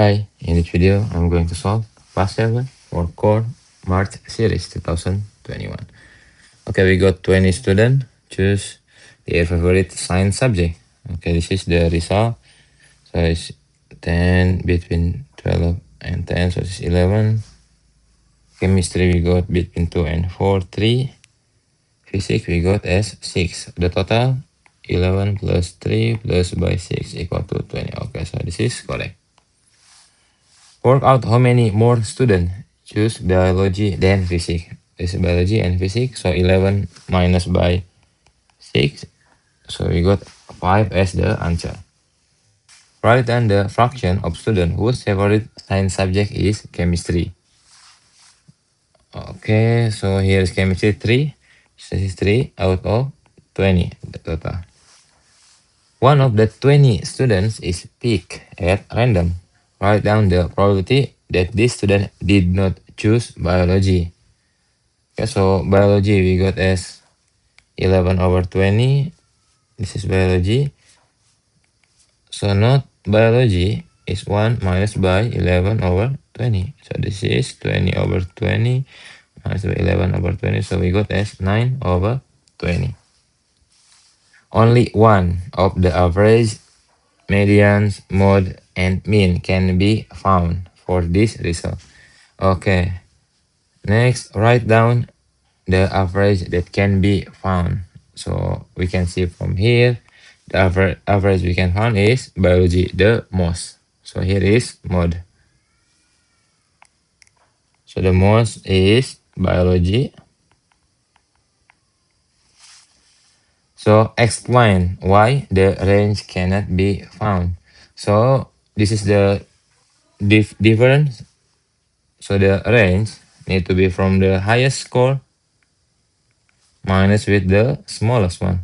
Hi, in this video I'm going to solve past 7 for core March series 2021. Okay, we got 20 students. Choose their favorite science subject. Okay, this is the result. So it's 10 between 12 and 10, so it's 11. Chemistry we got between 2 and 4, 3. Physics we got as 6. The total 11 plus 3 plus by 6 equal to 20. Okay, so this is correct. Work out how many more students choose biology than physics. This is biology and physics. So 11 minus by 6. So we got 5 as the answer. Write down the fraction of students whose favorite science subject is chemistry. Okay, so here is chemistry 3. So this is 3 out of 20 the total. One of the 20 students is picked at random. Write down the probability that this student did not choose biology. Okay, so biology we got as 11 over 20. This is biology. So not biology is 1 minus by 11 over 20. So this is 20 over 20 minus by 11 over 20. So we got as 9 over 20. Only one of the average, medians, mode, and mean can be found for this result. Okay. Next, write down the average that can be found. So we can see from here, the average we can find is biology the most. So here is mode. So the most is biology. So explain why the range cannot be found. So this is the difference. So the range need to be from the highest score minus with the smallest one.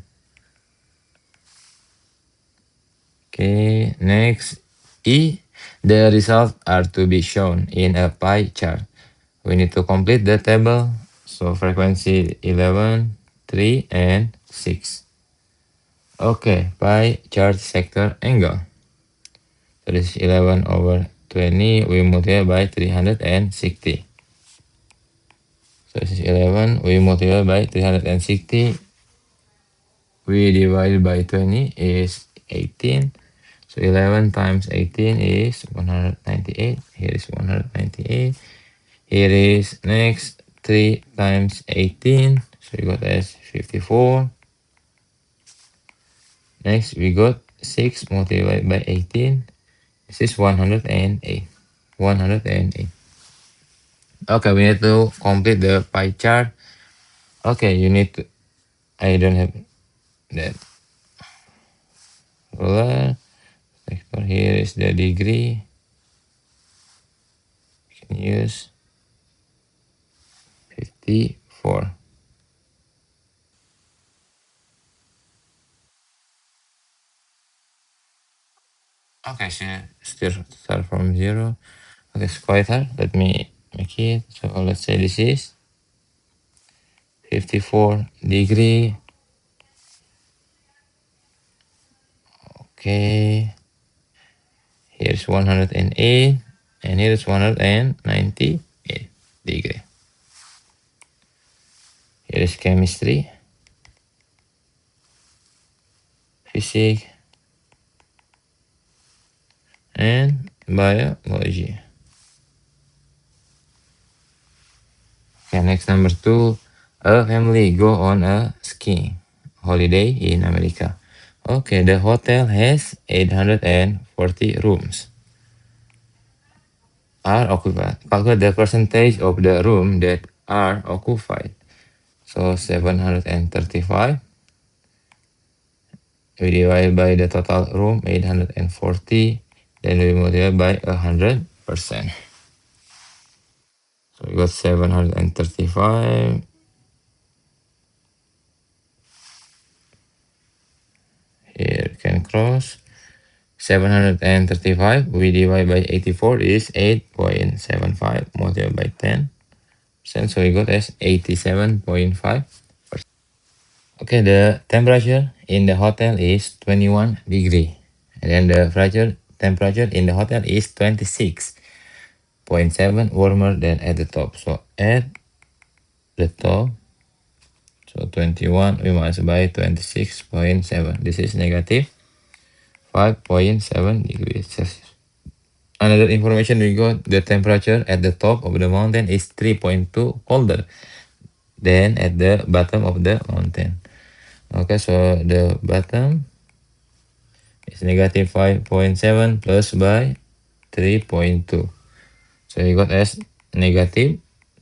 Okay, next E. The results are to be shown in a pie chart. We need to complete the table. So frequency 11, 3, and 6. Okay, pie chart sector angle. So this is 11 over 20. We multiply by 360. So this is 11. We multiply by 360. We divide by 20 is 18. So 11 times 18 is 198. Here is 198. Here is next 3 times 18. So we got as 54. Next we got 6 multiplied by 18. This is 108. 108. Okay, we need to complete the pie chart. Okay, you need to, I don't have that ruler. Here is the degree. You can use 54. Okay, so still start from 0. Okay, it's quite hard. Let me make it. So let's say this is 54 degree. Okay. Here's 108 and here's 198 degree. Here is chemistry, physics, and biology. Okay, next number 2. A family go on a skiing holiday in America. Okay, the hotel has 840 rooms are occupied. Calculate the percentage of the room that are occupied. So 735. We divide by the total room 840. Then we multiply by 100%. So we got 735. Here can cross. 735 we divide by 84 is 8.75 multiplied by 10%. So we got as 87.5%. Okay, the temperature in the hotel is 21 degree. And then the temperature in the hotel is 26.7 warmer than at the top. So at the top, so 21 we multiply by 26.7. This is negative 5.7 degrees Celsius. Another information we got, the temperature at the top of the mountain is 3.2 colder than at the bottom of the mountain. Okay, so the bottom is negative 5.7 plus by 3.2. So you got as negative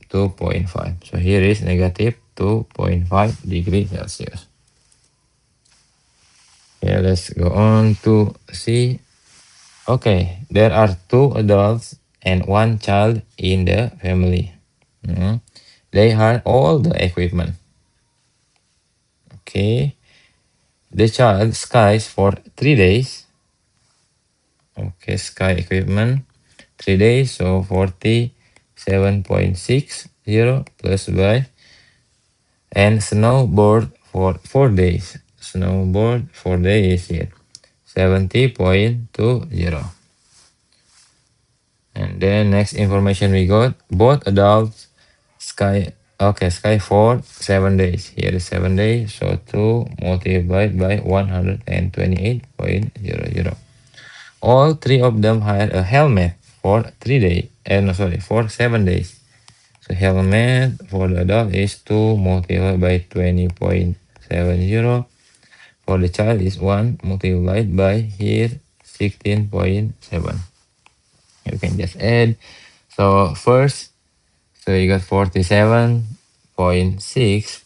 2.5. So here is negative 2.5 degrees Celsius. Okay, let's go on to see. Okay, there are 2 adults and 1 child in the family. They had all the equipment. Okay, the child skies for 3 days. Okay, sky equipment 3 days, so 47.60 plus by, and snowboard for 4 days. Snowboard 4 days here, 70.20. And then next information we got, both adults sky, okay, sky for 7 days. Here is 7 days, so 2 multiplied by 128.00. All 3 of them had a helmet for 3 days, no sorry, for 7 days. So helmet for the adult is 2 multiplied by 20.70. For the child is 1 multiplied by here 16.7. You can just add. So first, so you got 47.6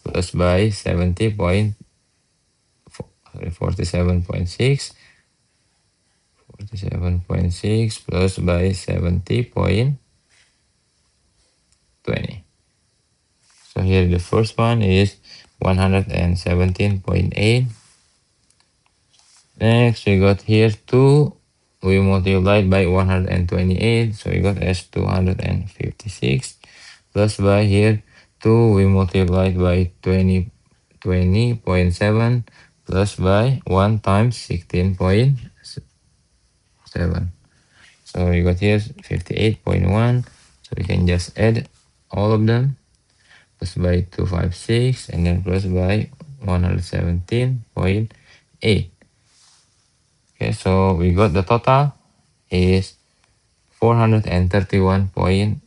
plus by 70 point, sorry, 47.6 plus by 70.20. So here the first one is 117.8. Next we got here 2, we multiplied by 128, so we got as 256, plus by here 2, we multiplied by 20.7, plus by 1 times 16.7. So we got here 58.1, so we can just add all of them, plus by 256, and then plus by 117.8. Okay, so we got the total is $431.9.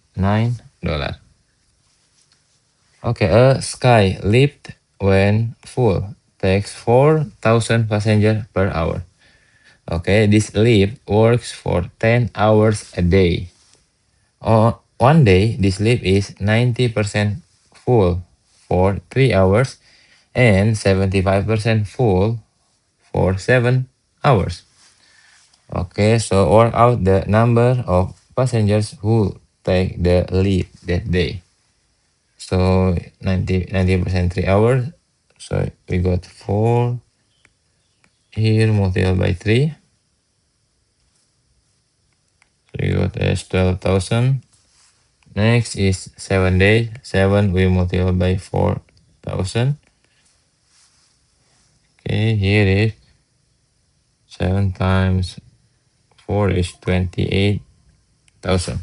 Okay, a sky lift when full takes 4,000 passengers per hour. Okay, this lift works for 10 hours a day. One day, this lift is 90% full for 3 hours and 75% full for 7 hours. Okay, so work out the number of passengers who take the lift that day. So 90% 3 hours. So we got 4 here multiplied by 3. So we got as 12,000. Next is 7 days. 7 we multiply by 4,000. Okay, here is 7 times 4 is 28,000.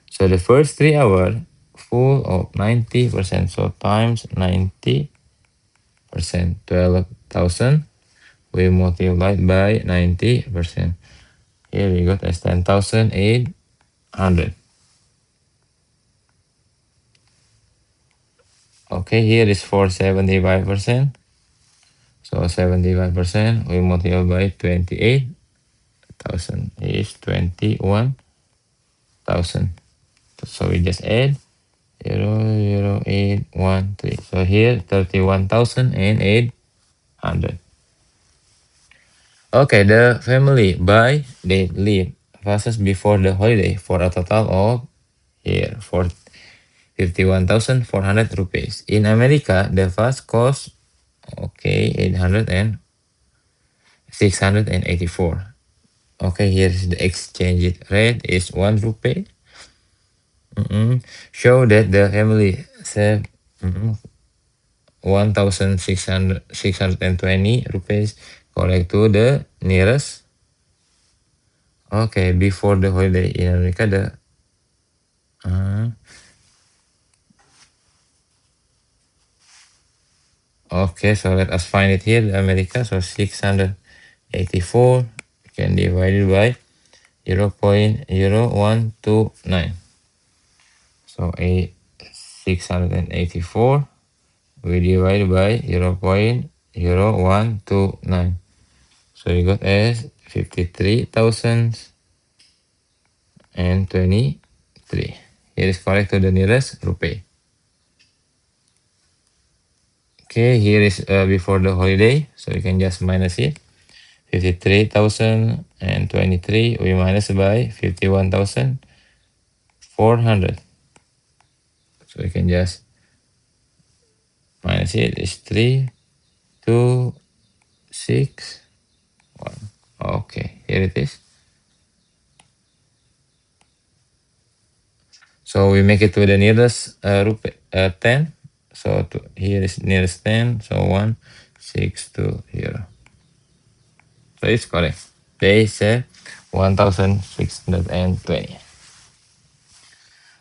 So the first 3 hours full of 90%. So times 90%, 12,000. We multiplied by 90%. Here we got as 10,800. Okay, here is for 75%. So 75% we multiply by 28,000 is 21,000. So we just add 0.0813. So here 31,800. Okay, the family buy they leave passes before the holiday for a total of here for 51,400 rupees. In America, the pass costs 800 and 684. Okay, here's the exchange rate is 1 rupee. Show that the family save 1,620 rupees. Collect to the nearest Okay, before the holiday in America, okay, so let us find it here, the America. So 684 can divide it by 0.0129. So 684 we divide by 0.0129. So you got as 53,023. Here is correct to the nearest rupee. Okay, here is before the holiday, so you can just minus it. 53,023 we minus by 51,400. So you can just minus it. It's 3, 2, 6, 1. Okay, here it is. So we make it to the nearest rupee 10. So here is nearest 10. So 1620. So it's correct. They say 1620.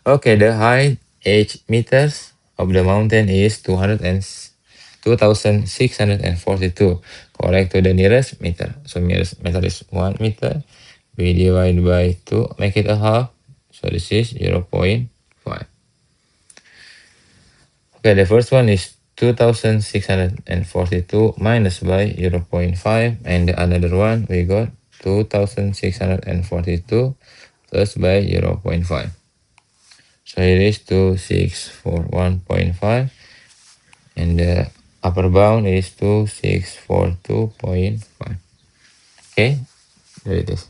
Okay, the height H meters of the mountain is 2,642. Correct to the nearest meter. So nearest meter is 1 meter. We divide by 2, make it a half. So this is 0.5. Okay, the first one is 2,642 minus by 0.5. And the another one, we got 2,642 plus by 0.5. So it is 2641.5. And the upper bound is 2642.5. Okay, there it is.